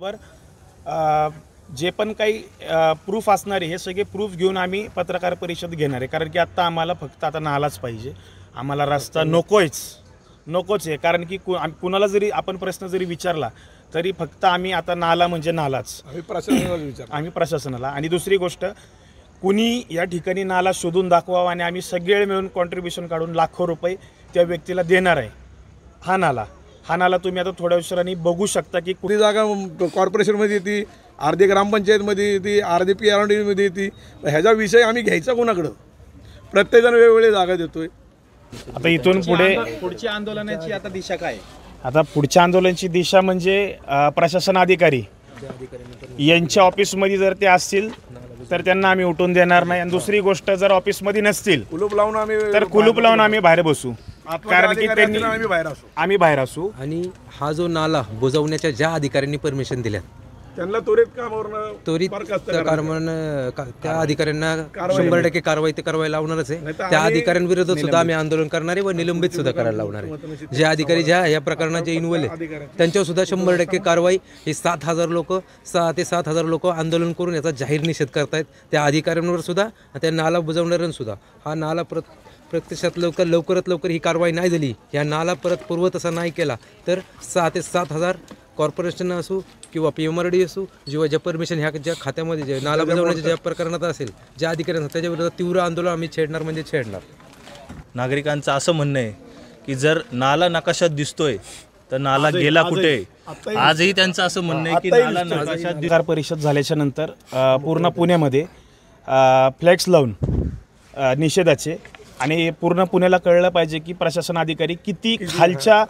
वर जे पण काही प्रूफ असणारे हे सगळे प्रूफ घेऊन आम्ही पत्रकार परिषद घेणार आहे, कारण की आत्ता आम्हाला फक्त आता नालाच पाहिजे, आम्हाला रस्ता नकोच आहे. कारण की कुणाला जरी आपण प्रश्न जरी विचारला तरी फक्त आम्ही आता नाला म्हणजे नालाच आम्ही प्रशासनाला. आणि दुसरी गोष्ट, कुणी या ठिकाणी नाला शोधून दाखवावा आणि आम्ही सगळे मिळून कॉन्ट्रीब्युशन काढून लाखो रुपये त्या व्यक्तीला देणार आहे. हा नाला तुम्ही आता थोड्या उशिराने बघू शकता की कुठली जागा कॉर्पोरेशनमध्ये येते, अर्धी ग्रामपंचायतमध्ये येते, अर्धी PRDमध्ये येते. ह्याचा विषय आम्ही घ्यायचा कोणाकडं? प्रत्येकजण वेगवेगळी जागा देतोय. आता इथून पुढची आंदोलनाची आता दिशा काय? आता पुढच्या आंदोलनाची दिशा म्हणजे प्रशासन अधिकारी यांच्या ऑफिसमध्ये जर ते असतील तर त्यांना आम्ही उठून देणार नाही. आणि दुसरी गोष्ट, जर ऑफिसमध्ये नसतील कुलूप लावून आम्ही बाहेर बसू, कारण की आम्ही बाहेर असू. आणि हा जो नाला बुजवण्याच्या ज्या अधिकाऱ्यांनी परमिशन दिल्या त्यांना त्वरित त्या अधिकाऱ्यांना 100% कारवाई लावणारच आहे. त्या अधिकाऱ्यांविरोधात सुद्धा आम्ही आंदोलन करणार आहे व निलंबित सुद्धा करायला लावणार आहे. जे अधिकारी या प्रकरणात जे इन्व्हॉल्व आहेत त्यांच्यावर सुद्धा 100% कारवाई. हे 6 ते 7,000 लोक आंदोलन करून याचा जाहीर निषेध करतायत. त्या अधिकाऱ्यांवर सुद्धा, त्या नाला बुजवणाऱ्यांसुद्धा. हा नाला प्रत्यक्षात लवकरात लवकर ही कारवाई नाही झाली, या नाला परत पूर्वतसा नाही केला तर 6 ते 7,000 कॉर्पोरेशन असो किंवा PMRD असो, जेव्हा ज्या परमिशन ह्या ज्या खात्यामध्ये जे नाला बुजवण्याच्या ज्या प्रकरणात असेल, ज्या अधिकाऱ्यांना त्याच्या विरोधात तीव्र आंदोलन आम्ही छेडणार. नागरिकांचं असं म्हणणं आहे की जर नाला नकाशात दिसतोय तर नाला गेला कुठे? आजही त्यांचं असं म्हणणं आहे की नाला नकाशात. पत्रकार परिषद झाल्याच्या नंतर पूर्ण पुण्यामध्ये फ्लॅक्स लावून निषेधाचे, आणि पूर्ण पुण्याला कळलं पाहिजे की प्रशासन अधिकारी किती खालच्या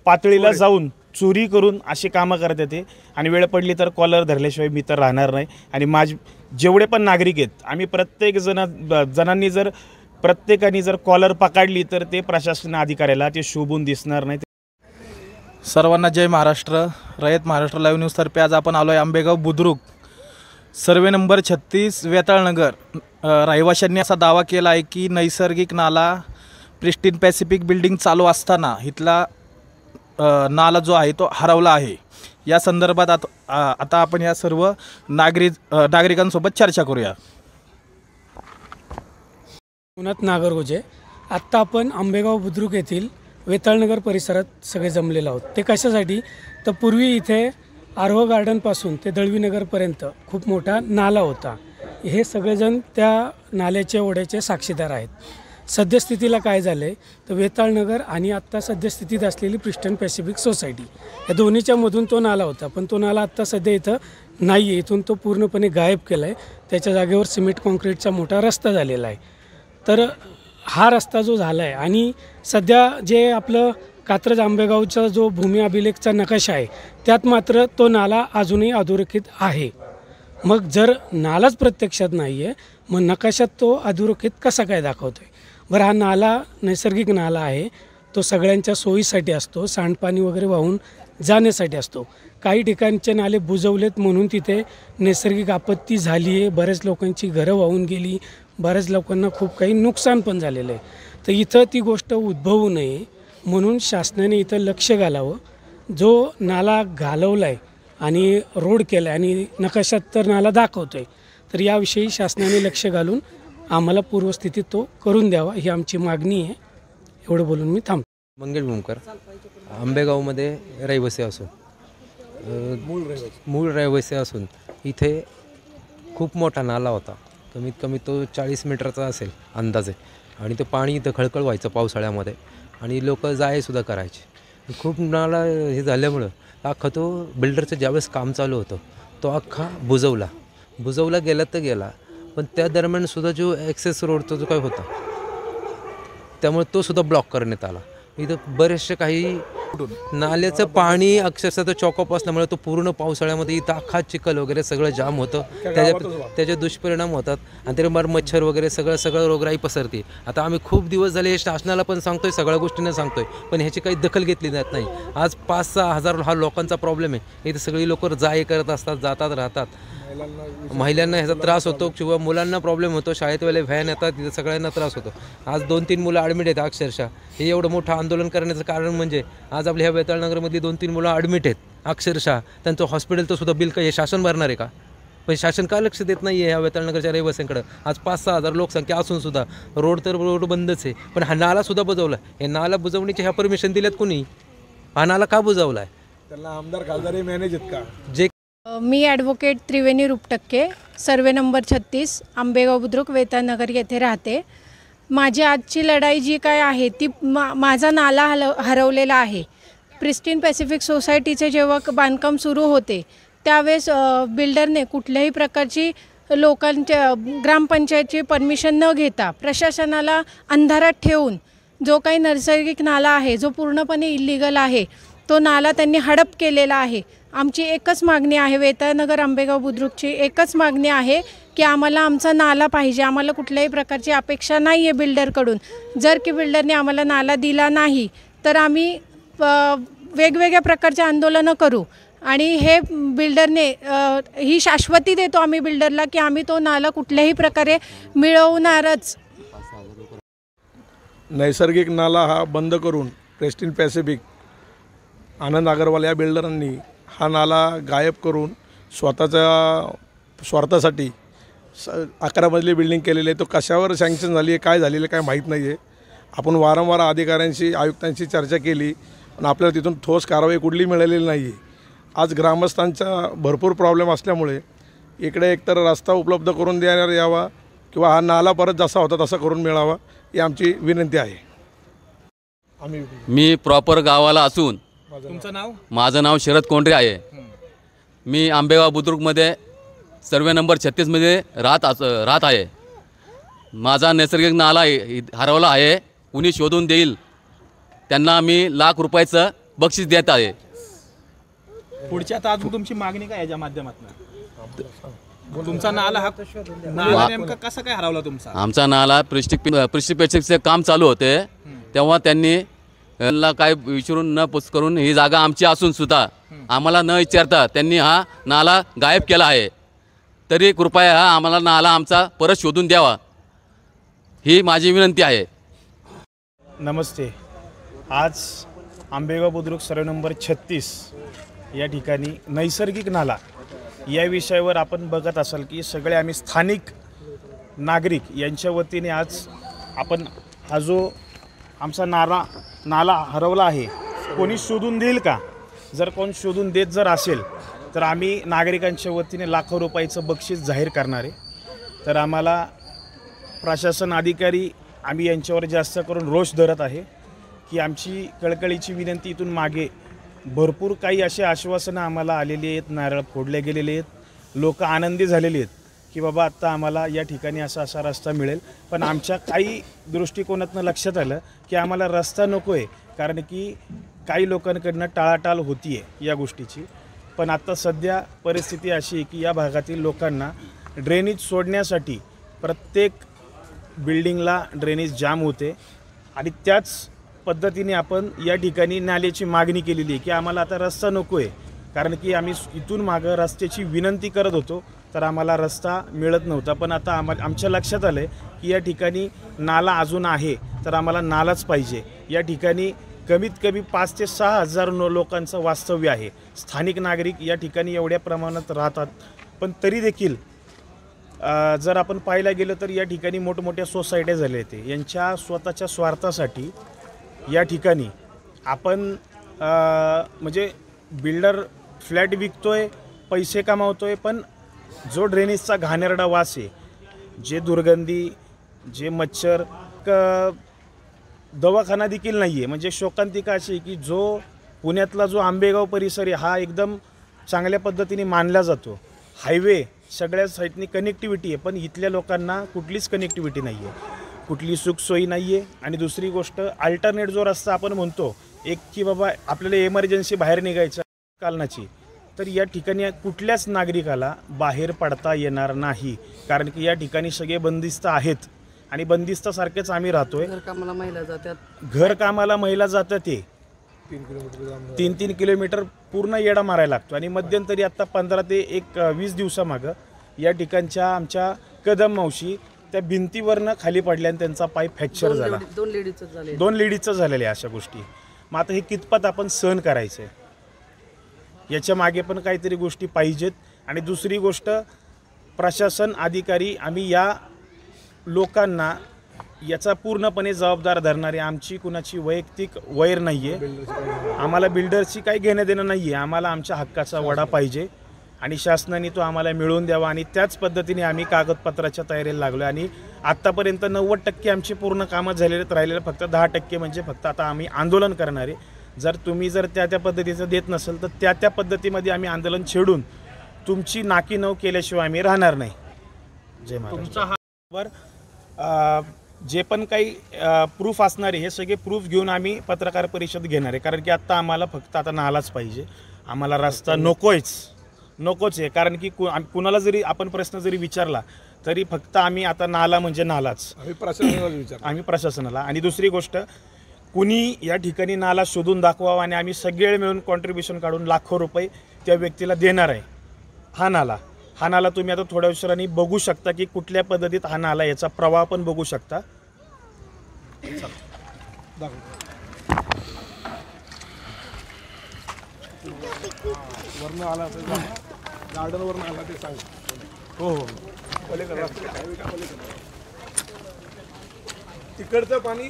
पातळीला जाऊन चोरी करून अशी कामं करत येते. आणि वेळ पडली तर कॉलर धरल्याशिवाय मी तर राहणार नाही. आणि जेवढे पण नागरिक आहेत, आम्ही प्रत्येकाने जर कॉलर पकडली तर ते प्रशासन अधिकाऱ्याला ते शोभून दिसणार नाही. सर्वांना जय महाराष्ट्र. रयत महाराष्ट्र लाईव्ह न्यूजतर्फे आज आपण आलो आहे आंबेगाव बुद्रुक, सर्वे नंबर 36, वेताळनगर. रहिवाशांनी असा दावा केला आहे की नैसर्गिक नाला प्रिस्टीन पॅसिफिक बिल्डिंग चालू असताना इथला नाला जो आहे तो हरवला आहे. या संदर्भात आता आपण या सर्व नागरिकांसोबत चर्चा करूया. पुण्यात नागरगोजे. आत्ता आपण आंबेगाव बुद्रुक येथील वेताळनगर परिसरात सगळे जमलेलो आहोत. ते कशासाठी? तर पूर्वी इथे आरोह गार्डनपासून ते दळवीनगरपर्यंत खूप मोठा नाला होता. हे सगळेजण त्या नाल्याच्या ओढ्याचे साक्षीदार आहेत. सद्यस्थितीला काय झालं आहे तर वेताळनगर आणि आत्ता सद्यस्थितीत असलेली प्रिस्टन पॅसिफिक सोसायटी या दोन्हीच्या मधून तो नाला होता, पण तो नाला आत्ता सध्या इथं नाही आहे. इथून तो पूर्णपणे गायब केला आहे. त्याच्या जागेवर सिमेंट कॉन्क्रीटचा मोठा रस्ता झालेला आहे. तर हा रस्ता जो झाला आहे, आणि सध्या जे आपलं कात्रज आंबेगावचा जो भूमी अभिलेखचा नकाशा आहे त्यात मात्र तो नाला अजूनही अधोरेखित आहे. मग जर नालाच प्रत्यक्षात नाही आहे, मग नकाशात तो अधोरेखित कसा काय दाखवतो आहे? बरं, हा नाला नैसर्गिक नाला आहे. तो सगळ्यांच्या सोयीसाठी असतो, सांडपाणी वगैरे वाहून जाण्यासाठी असतो. काही ठिकाणचे नाले बुजवलेत म्हणून तिथे नैसर्गिक आपत्ती झाली आहे, बऱ्याच लोकांची घरं वाहून गेली, बऱ्याच लोकांना खूप काही नुकसान पण झालेलं आहे. तर इथं ती गोष्ट उद्भवू नये म्हणून शासनाने इथं लक्ष घालावं. जो नाला घालवला आहे आणि रोड केला आहे आणि नकाशात तर नाला दाखवतो आहे, तर याविषयी शासनाने लक्ष घालून आम्हाला पूर्वस्थितीत तो करून द्यावा, ही आमची मागणी आहे. एवढं बोलून मी थांबतो. मंगेश भूमकर, आंबेगावमध्ये रहिवासी असून मूळ रहिवासी असून इथे खूप मोठा नाला होता. कमीत कमी तो 40 मीटरचा असेल अंदाजे. आणि ते पाणी इथं खळखळ व्हायचं पावसाळ्यामध्ये, आणि लोक जायसुद्धा करायचे. खूप नाला हे झाल्यामुळं अख्खा तो बिल्डरचं ज्यावेळेस काम चालू होतं तो अख्खा बुजवला गेला तर गेला. पण त्या दरम्यानसुद्धा जो ॲक्सेस रोडचा जो काही होता त्यामुळे तो सुद्धा ब्लॉक करण्यात आला. इथं बरेचसे काही नाल्याचं पाणी अक्षरशः तो चॉकअप असल्यामुळे तो पूर्ण पावसाळ्यामध्ये इथं अख्खा चिखल वगैरे सगळं जाम होतं. त्याचे दुष्परिणाम होतात आणि त्यामुळे मच्छर वगैरे सगळं रोगराई पसरते. आता आम्ही खूप दिवस झाले शासनाला पण सांगतोय, सगळ्या गोष्टींना सांगतोय, पण ह्याची काही दखल घेतली जात नाही. आज 5-6 हजार हा लोकांचा प्रॉब्लेम आहे. इथं सगळी लोक करत असतात, जातात राहतात. महिलांना ह्याचा त्रास होतो किंवा मुलांना प्रॉब्लेम होतो. शाळेतवाले व्हॅन येतात, तिथं सगळ्यांना त्रास होतो. आज 2-3 मुलं ॲडमिट आहेत अक्षरशः. हे एवढं मोठं आंदोलन करण्याचं कारण म्हणजे आज आपल्या ह्या वेताळनगरमधली 2-3 मुलं ॲडमिट आहेत. अक्षरशः त्यांचं हॉस्पिटलचं सुद्धा बिल काय हे शासन भरणार आहे का? पण शासन का लक्ष देत नाही आहे या वेताळनगरच्या रहिवाशांकडं? आज 5-6 हजार लोकसंख्या असून सुद्धा रोड तर रोड बंदच आहे, पण हा नालासुद्धा बुजवला. हे नाला बुजवण्याचे ह्या परमिशन दिल्यात कोणी? हा नाला का बुजवला आहे? त्यांना आमदार खासदार मॅनेज आहेत का? जे मी ॲडव्होकेट त्रिवेणी रुपटक्के, सर्वे नंबर 36, आंबेगाव बुद्रुक, वेताळनगर येथे राहते. माझी आजची लढाई जी काय आहे ती माझा नाला हरवलेला आहे. प्रिस्टीन पॅसिफिक सोसायटीचे जेव्हा बांधकाम सुरू होते त्यावेळेस बिल्डरने कुठल्याही प्रकारची लोकांच्या ग्रामपंचायतची परमिशन न घेता प्रशासनाला अंधारात ठेवून जो काही नैसर्गिक नाला आहे जो पूर्णपणे इल्लीगल आहे तो नाला त्यांनी हडप केलेला आहे. आमची एकच मागणी आहे, वेताळनगर आंबेगाव बुद्रुकची एकच मागणी आहे की आम्हाला आमचा नाला पाहिजे. आम्हाला कुठल्याही प्रकारची अपेक्षा नाही आहे बिल्डरकडून. जर की बिल्डरने आम्हाला नाला दिला नाही तर आम्ही वेगवेगळ्या प्रकारचे आंदोलनं करू आणि हे बिल्डरने ही शाश्वती देतो आम्ही बिल्डरला की आम्ही तो नाला कुठल्याही प्रकारे मिळवणारच. नैसर्गिक नाला हा बंद करून प्रेस्टीन पॅसिफिक, आनंद अगरवाल या बिल्डरांनी हा नाला गायब करून स्वतःच्या स्वार्थासाठी 11 मजली बिल्डिंग केलेली आहे. तो कशावर सँक्शन झाली आहे, काय झालेलं काय माहीत नाही आहे. आपण वारंवार अधिकाऱ्यांशी आयुक्तांशी चर्चा केली पण आपल्याला तिथून ठोस कारवाई कुठली मिळालेली नाही आहे. आज ग्रामस्थांचा भरपूर प्रॉब्लेम असल्यामुळे इकडे एकतर रस्ता उपलब्ध करून देण्यात यावा किंवा हा नाला परत जसा होता तसा करून मिळावा ही आमची विनंती आहे. मी प्रॉपर गावाला असून तुमचं नाव? माझं नाव शरद कोंडरे आहे. मी आंबेगाव बुद्रुकमध्ये सर्वे नंबर 36मध्ये राहत आहे. माझा नैसर्गिक नाला हरवला आहे. कुणी शोधून देईल त्यांना मी ₹1,00,000 बक्षीस देत आहे. पुढची आता अजून तुमची मागणी काय याच्या माध्यमातून? तुमचा नाला नाला नेमका कसा काय हरवला तुमचा? आमचा नाला प्रिस्टिपेशनचे काम चालू होते तेव्हा त्यांनी काय विचारून न पुस करून ही जागा आमची असून सुद्धा आम्हाला न विचारता त्यांनी हा नाला गायब केला आहे. तरी कृपया हा आम्हाला नाला आमचा परत शोधून द्यावा ही माझी विनंती आहे. नमस्ते. आज आंबेगाव बुद्रुक सर्वे नंबर 36 या ठिकाणी नैसर्गिक नाला या विषयावर आपण बघत असाल की सगळे आम्ही स्थानिक नागरिक यांच्या वतीने आज आपण हा जो आमचा नाला हरवला आहे कोणी शोधून देईल का? जर कोण शोधून देत जर असेल तर आम्ही नागरिकांच्या वतीने ₹1,00,000 बक्षीस जाहीर करणार आहे. तर आम्हाला प्रशासन अधिकारी आम्ही यांच्यावर जास्त करून रोष धरत आहे की आमची कळकळीची विनंती इथून मागे भरपूर काही असे आश्वासनं आम्हाला आलेली आहेत, नारळ फोडले गेलेले आहेत, लोक आनंदी झालेले आहेत की बाबा आत्ता आम्हाला या ठिकाणी असा रस्ता मिळेल. पण आमच्या काही दृष्टिकोनातनं लक्षात आलं की आम्हाला रस्ता नको आहे कारण की काही लोकांकडनं टाळाटाळ होती आहे या गोष्टीची. पण आत्ता सध्या परिस्थिती अशी आहे की या भागातील लोकांना ड्रेनेज सोडण्यासाठी प्रत्येक बिल्डिंगला ड्रेनेज जाम होते आणि त्याच पद्धतीने आपण या ठिकाणी नाल्याची मागणी केलेली आहे की आम्हाला आता रस्ता नको आहे कारण की आम्ही इथून मागं रस्त्याची विनंती करत होतो तर आम्हाला रस्ता मिळत नव्हता. पण आता आमच्या लक्षात आलं आहे की या ठिकाणी नाला अजून आहे तर आम्हाला नालाच पाहिजे. या ठिकाणी कमीत कमी 5 ते 6 हजार लोकांचं वास्तव्य आहे. स्थानिक नागरिक या ठिकाणी एवढ्या प्रमाणात राहतात. पण तरी देखील जर आपण पाहायला गेलं तर या ठिकाणी मोठमोठ्या सोसायट्या झाल्या आहेत. यांच्या स्वतःच्या स्वार्थासाठी या ठिकाणी आपण म्हणजे बिल्डर फ्लॅट विकतोय, पैसे कमावतोय, पण जो ड्रेनेजचा घाणेरडा वास आहे, जे दुर्गंधी, जे मच्छर, दवाखाना देखील नाही आहे. म्हणजे शोकांतिका अशी आहे की जो पुण्यातला जो आंबेगाव परिसर आहे हा एकदम चांगल्या पद्धतीने मानला जातो. हायवे सगळ्या साईडनी कनेक्टिव्हिटी आहे पण इथल्या लोकांना कुठलीच कनेक्टिव्हिटी नाही आहे, कुठली सुखसोयी नाही आहे. आणि दुसरी गोष्ट अल्टरनेट जो रस्ता आपण म्हणतो एक की बाबा आपल्याला एमर्जन्सी बाहेर निघायचं कालनाची तर या ठिकाणी कुठल्याच नागरिकाला बाहेर पडता येणार नाही कारण की या ठिकाणी सगळे बंदिस्त आहेत आणि बंदिस्तासारखेच आम्ही राहतोय. घर कामाला महिला जातात ते 3-3 किलोमीटर पूर्ण येडा मारायला लागतो. आणि मध्यंतरी आत्ता 15 ते 20 दिवसामागं या ठिकाणच्या आमच्या कदम मावशी त्या भिंतीवरनं खाली पडल्या आणि त्यांचा पाय फ्रॅक्चर झाला. 2 लेडीजचं झालेलं आहे अशा गोष्टी. मग आता हे कितपत आपण सहन करायचं आहे? याच्या मागे पण काहीतरी गोष्टी पाहिजेत. आणि दुसरी गोष्ट, प्रशासन अधिकारी आम्ही या लोकांना याचा पूर्णपणे जबाबदार धरणारे, आमची कुणाची वैयक्तिक वैर नाही आहे. आम्हाला बिल्डरची काही घेणं देणं नाही आहे. आम्हाला आमच्या हक्काचा वडा पाहिजे आणि शासनाने तो आम्हाला मिळवून द्यावा. आणि त्याच पद्धतीने आम्ही कागदपत्राच्या तयारीला लागलो. आणि आत्तापर्यंत 90% आमची पूर्ण कामं झालेले राहिलेले फक्त 10% म्हणजे फक्त आता आम्ही आंदोलन करणारे. जर तुम्ही त्या पद्धतीचं देत नसेल तर त्या पद्धतीमध्ये आम्ही आंदोलन छेडून तुमची नाकी नऊ केल्याशिवाय आम्ही राहणार नाही. जय महाराष्ट्र. जे पण काही प्रूफ असणारे हे सगळे प्रूफ घेऊन आम्ही पत्रकार परिषद घेणार आहे. कारण की आत्ता आम्हाला फक्त आता नालाच पाहिजे. आम्हाला रस्ता नकोच आहे. कारण की कुणाला जरी आपण प्रश्न जरी विचारला तरी फक्त आम्ही आता नाला म्हणजे नालाच आम्ही प्रशासनाला. आणि दुसरी गोष्ट, कुणी या ठिकाणी नाला शोधून दाखवावा आणि आम्ही सगळे मिळून कॉन्ट्रीब्युशन काढून लाखो रुपये त्या व्यक्तीला देणार आहे. हा नाला तुम्ही आता थोड्या उशिराने बघू शकता की कुठल्या पद्धतीत हा नाला, याचा प्रवाह पण बघू शकता. वरनं आला गार्डनवरनं आला ते सांग. हो तिकडचं पाणी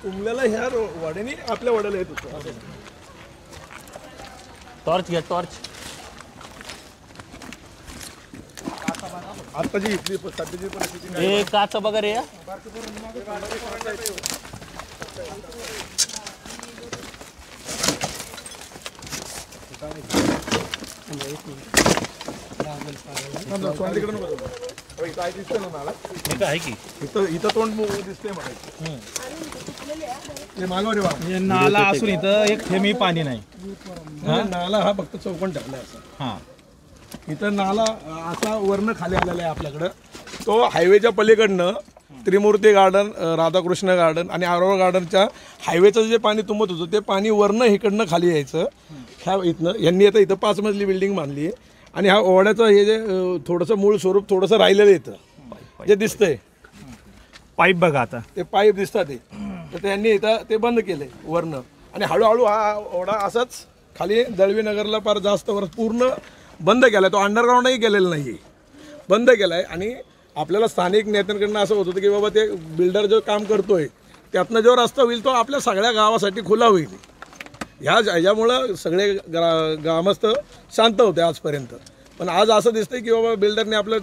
तुंबलेलं ह्या वाड्याने आपल्या वाड्याला येत होतं. टॉर्च घ्या, टॉर्च. आत्ताची इथली सध्याची परिस्थिती हे काच बघा रे. आहे की इथं तोंड दिसतंय मला. नाला असून इथं एक थेंबही पाणी नाही. नाला हा फक्त चौकोन टाकलाय असं. हां, इथं नाला असा वरनं खाली आलेला आहे आपल्याकडं. तो हायवेच्या पलीकडनं त्रिमूर्ती गार्डन, राधाकृष्ण गार्डन आणि आरोरा गार्डनच्या हायवेचं जे पाणी तुंबत होतं ते पाणी वरनं इकडनं खाली यायचं. ह्या इथनं यांनी आता इथं 5 मजली बिल्डिंग बांधली आहे. आणि ह्या ओढ्याचं हे जे थोडंसं मूळ स्वरूप थोडंसं राहिलेलं येतं जे दिसतंय. पाईप बघा आता, ते पाईप दिसतात ते, तर त्यांनी इथं ते बंद केले वरनं. आणि हळूहळू हा ओढा असाच खाली दळवीनगरला फार जास्त वर्ष पूर्ण बंद केला आहे. तो अंडरग्राऊंडही केलेला नाही आहे, बंद केला आहे. आणि आपल्याला स्थानिक नेत्यांकडनं असं होत होतं की बाबा ते बिल्डर जो काम करतोय त्यातनं जो रस्ता होईल तो आपल्या सगळ्या गावासाठी खुला होईल. ह्याच्यामुळं सगळे ग्रामस्थ शांत होते आजपर्यंत. पण आज असं दिसतंय की बाबा बिल्डरने आपलं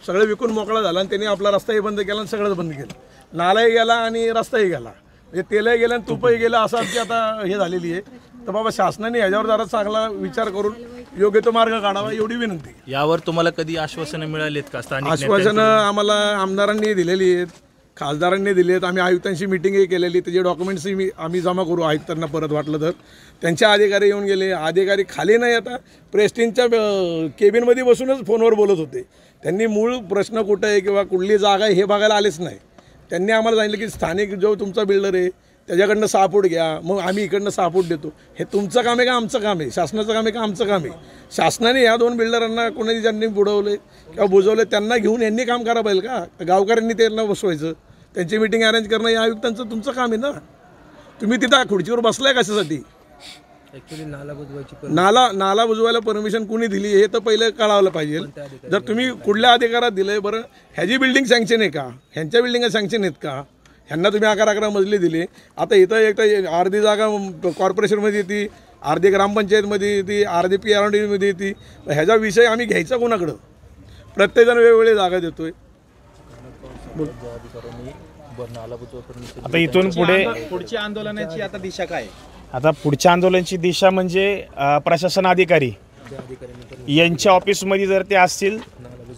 सगळं विकून मोकळा झाला आणि त्यांनी आपला रस्ताही बंद केला आणि सगळंच बंद केलं. नालाही गेला आणि रस्ताही गेला, म्हणजे तेलही गेलं आणि तुपही गेलं असं आमची आता हे झालेली आहे. तर बाबा शासनाने ह्याच्यावर जरा चांगला विचार करून योग्य तो मार्ग काढावा एवढी विनंती. यावर तुम्हाला कधी आश्वासनं मिळालीत का? स्थानिक आश्वासनं आम्हाला आमदारांनी दिलेली आहेत, खासदारांनी दिली आहेत. आम्ही आयुक्तांशी मिटिंगही केलेली. त्याचे डॉक्युमेंट्सही आम्ही जमा करू आयुक्तांना परत वाटलं तर. त्यांचे अधिकारी येऊन गेले. अधिकारी खाली नाही, आता प्रेस्टिनच्या केबिनमध्ये बसूनच फोनवर बोलत होते. त्यांनी मूळ प्रश्न कुठं आहे किंवा कुठली जागा आहे हे बघायला आलेच नाही. त्यांनी आम्हाला सांगितलं की स्थानिक जो तुमचा बिल्डर आहे त्याच्याकडनं 6 फूट घ्या, मग आम्ही इकडनं 6 फूट देतो. हे तुमचं काम आहे का आमचं काम आहे? शासनाचं काम आहे का आमचं काम आहे? शासनाने या 2 बिल्डरांना कोणी ज्यांनी बुडवले किंवा बुजवले त्यांना घेऊन यांनी काम करा पाहिजे का? गावकऱ्यांनी त्यांना बसवायचं, त्यांची मिटिंग अरेंज करणं या आयुक्तांचं तुमचं काम आहे ना. तुम्ही तिथं खुर्चीवर बसलाय कशासाठी? ॲक्च्युली नाला बुजवायला परमिशन कुणी दिली हे तर पहिले कळावलं पाहिजे. जर तुम्ही कुठल्या अधिकारात दिलंय, बरं ह्याची बिल्डिंग सँक्शन आहे का? ह्यांच्या बिल्डिंगा सँक्शन आहेत का? ह्यांना तुम्ही 11 मजली दिली. आता इथं एक तर अर्धी जागा कॉर्पोरेशनमध्ये येते, अर्धी ग्रामपंचायतमध्ये येते, अर्धी PRDमध्ये येते. ह्याचा विषय आम्ही घ्यायचा कोणाकडं? प्रत्येकजण वेगवेगळी जागा देतोय. आता इथून पुढची आंदोलनाची आता दिशा काय? आता पुढच्या आंदोलनाची दिशा म्हणजे प्रशासन अधिकारी यांच्या ऑफिसमध्ये जर ते असतील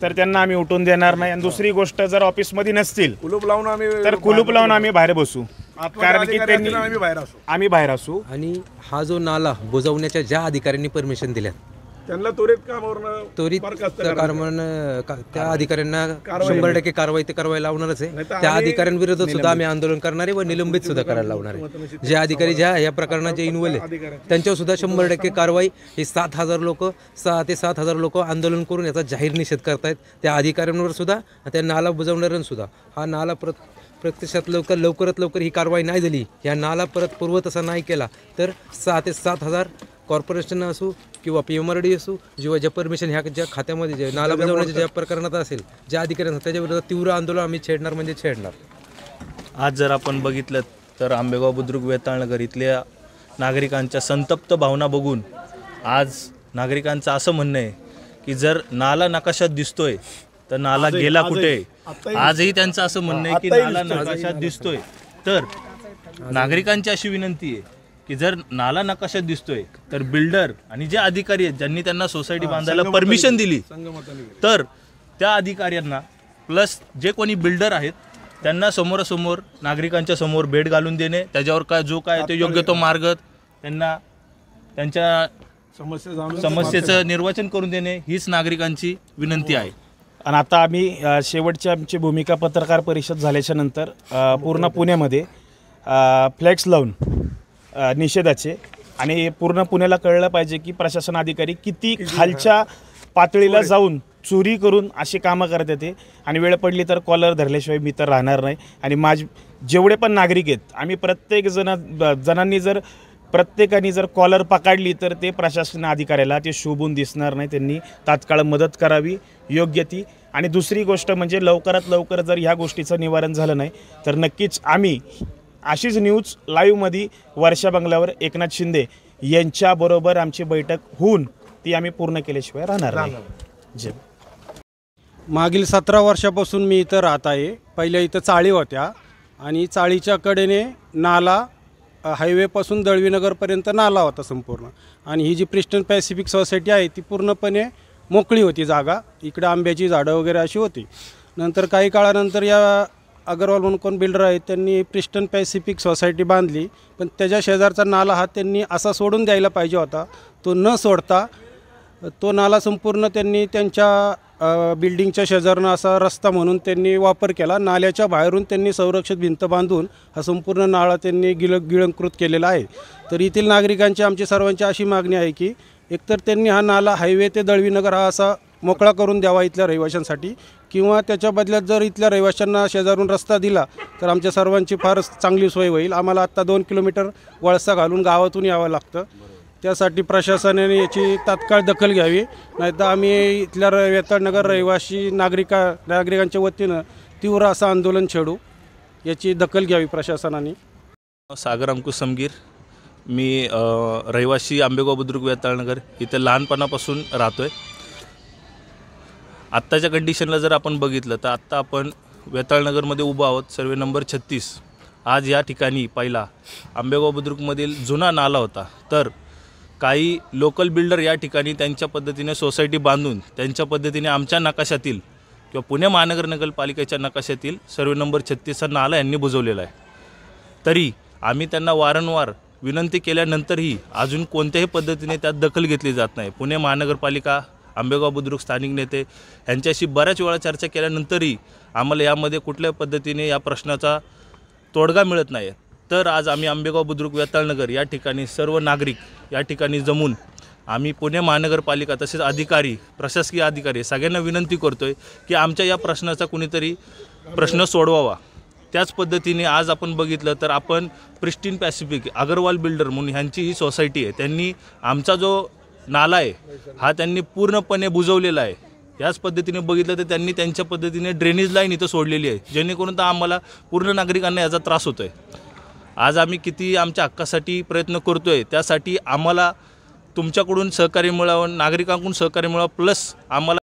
तर त्यांना आम्ही उठून देणार नाही. आणि दुसरी गोष्ट, जर ऑफिसमध्ये नसतील कुलूप लावून आम्ही बाहेर बसू. कारण की आम्ही बाहेर असू. आणि हा जो नाला बुजवण्याच्या ज्या अधिकाऱ्यांनी परमिशन दिल्या त्यांना त्वरित त्या अधिकाऱ्यांना 100% कारवाई ते करायला लावणारच आहे. त्या अधिकाऱ्यांविरोधात सुद्धा आम्ही आंदोलन करणारे व निलंबित सुद्धा करायला लावणार आहे. जे अधिकारी ज्या या प्रकरणाचे इन्व्हॉल्व आहेत त्यांच्यावर सुद्धा 100% कारवाई. हे 6 ते 7,000 लोक आंदोलन करून याचा जाहीर निषेध करतायत. त्या अधिकाऱ्यांवर सुद्धा, त्या नाला बुजवणाऱ्यांसुद्धा. हा नाला प्रत्यक्षात लवकरात लवकर ही कारवाई नाही झाली, या नाला परत पूर्व तसा नाही केला तर 6 ते 7,000 कॉर्पोरेशन असो किंवा PMRD असो किंवा ज्या परमिशन ह्या ज्या खात्यामध्ये जे नाला बुजवण्याच्या ज्या प्रकरणात असेल ज्या अधिकाऱ्यांना त्याच्याविरोधात तीव्र आंदोलन आम्ही छेडणार म्हणजे छेडणार. आज जर आपण बघितलं तर आंबेगाव बुद्रुक वेताळनगर इथल्या नागरिकांच्या संतप्त भावना बघून आज नागरिकांचं असं म्हणणं आहे की जर नाला नकाशात दिसतोय तर नाला गेला कुठे. आजही त्यांचं असं म्हणणं आहे की नाला नकाशात दिसतोय. तर नागरिकांची अशी विनंती आहे की जर नाला नकाशात दिसतोय तर बिल्डर आणि जे अधिकारी आहेत ज्यांनी त्यांना सोसायटी बांधायला परमिशन दिली तर त्या अधिकाऱ्यांना प्लस जे कोणी बिल्डर आहेत त्यांना समोरासमोर नागरिकांच्या समोर बेड घालून देणे, त्याच्यावर काय जो काय ते योग्य तो मार्ग त्यांना त्यांच्या समस्येचं निर्वचन करून देणे हीच नागरिकांची विनंती आहे. आणि आता आम्ही शेवटची आमची भूमिका पत्रकार परिषद झाल्याच्या नंतर पूर्ण पुण्यामध्ये फ्लॅक्स लावून निषेधाचे आणि पूर्ण पुण्याला कळलं पाहिजे की प्रशासन अधिकारी किती खालच्या पातळीला जाऊन चोरी करून अशी कामं करत येते आणि वेळ पडली तर कॉलर धरल्याशिवाय मी तर राहणार नाही. आणि जेवढे पण नागरिक आहेत आम्ही जणांनी जर प्रत्येकाने जर कॉलर पकडली तर ते प्रशासन अधिकाऱ्याला ते शोभून दिसणार नाही. त्यांनी तात्काळ मदत करावी योग्य ती. आणि दुसरी गोष्ट म्हणजे लवकरात लवकर जर ह्या गोष्टीचं निवारण झालं नाही तर नक्कीच आम्ही अशीच न्यूज लाईव्हमध्ये वर्षा बंगल्यावर एकनाथ शिंदे यांच्याबरोबर आमची बैठक होऊन ती आम्ही पूर्ण केल्याशिवाय राहणार नाही. जय. मागील 17 वर्षापासून मी इथं राहत आहे. पहिल्या इथं चाळी होत्या आणि चाळीच्या कडेने नाला हायवेपासून दळवीनगरपर्यंत नाला होता संपूर्ण. आणि ही जी प्रिस्टन पॅसिफिक सोसायटी आहे ती पूर्णपणे मोकळी होती जागा. इकडे आंब्याची झाडं वगैरे अशी होती. नंतर काही काळानंतर या अगरवाल म्हणून कोण बिल्डर आहेत त्यांनी प्रिस्टन पॅसिफिक सोसायटी बांधली, पण त्याच्या शेजारचा नाला हा त्यांनी असा सोडून द्यायला पाहिजे होता. तो न सोडता तो नाला संपूर्ण त्यांनी त्यांच्या बिल्डिंगच्या शेजारनं असा रस्ता म्हणून त्यांनी वापर केला. नाल्याच्या बाहेरून त्यांनी संरक्षित भिंत बांधून हा संपूर्ण नाळा त्यांनी गिळंकृत केलेला आहे. तर येथील नागरिकांची आमची सर्वांची अशी मागणी आहे की एकतर त्यांनी हा नाला हायवे ते दळवीनगर हा असा मोकळा करून द्यावा इथल्या रहिवाशांसाठी, किंवा त्याच्या बदल्यात जर इथल्या रहिवाशांना शेजारून रस्ता दिला तर आमच्या सर्वांची फार चांगली सोय होईल. आम्हाला आत्ता 2 किलोमीटर वळसा घालून गावातून यावं लागतं. त्यासाठी प्रशासनाने याची तात्काळ दखल घ्यावी, नाहीतर आम्ही इथल्या वेताळनगर रहिवासी नागरिकांच्या वतीनं तीव्र असं आंदोलन छेडू. याची दखल घ्यावी प्रशासनाने. सागर अंकुश समगीर, मी रहिवासी आंबेगाव बुद्रुक वेताळनगर इथे लहानपणापासून राहतो आहे. आत्ताच्या कंडिशनला जर आपण बघितलं तर आत्ता आपण वेताळनगरमध्ये उभा आहोत, सर्वे नंबर 36. आज या ठिकाणी पहिला आंबेगाव बुद्रुकमधील जुना नाला होता. तर काही लोकल बिल्डर या ठिकाणी त्यांच्या पद्धतीने सोसायटी बांधून त्यांच्या पद्धतीने आमच्या नकाशातील किंवा पुणे महानगर नगरपालिकेच्या नकाशातील सर्वे नंबर 36 हा नाला यांनी बुजवलेला आहे. तरी आम्ही त्यांना वारंवार विनंती केल्यानंतरही अजून कोणत्याही पद्धतीने त्यात दखल घेतली जात नाही. पुणे महानगरपालिका, आंबेगाव बुद्रुक स्थानिक नेते यांच्याशी बऱ्याच वेळा चर्चा केल्यानंतरही आम्हाला यामध्ये कुठल्या पद्धतीने या प्रश्नाचा तोडगा मिळत नाही. तर आज आम्ही आंबेगाव बुद्रुक वेताळनगर या ठिकाणी सर्व नागरिक या ठिकाणी जमून आम्ही पुणे महानगरपालिका तसेच अधिकारी, प्रशासकीय अधिकारी सगळ्यांना विनंती करतो आहे की आमच्या या प्रश्नाचा कुणीतरी प्रश्न सोडवावा. त्याच पद्धतीने आज आपण बघितलं तर आपण प्रिस्टीन पॅसिफिक अगरवाल बिल्डर म्हणून ह्यांची ही सोसायटी आहे. त्यांनी आमचा जो नाला आहे हा त्यांनी पूर्णपणे बुजवलेला आहे. याच पद्धतीने बघितलं तर त्यांनी त्यांच्या पद्धतीने ड्रेनेज लाईन इथं सोडलेली आहे, जेणेकरून तर आम्हाला पूर्ण नागरिकांना याचा त्रास होतो आहे. आज आम्ही किती आमच्या हक्कासाठी प्रयत्न करतो आहे, त्यासाठी आम्हाला तुमच्याकडून सहकार्य मिळावं, नागरिकांकडून सहकार्य मिळावं, प्लस आम्हाला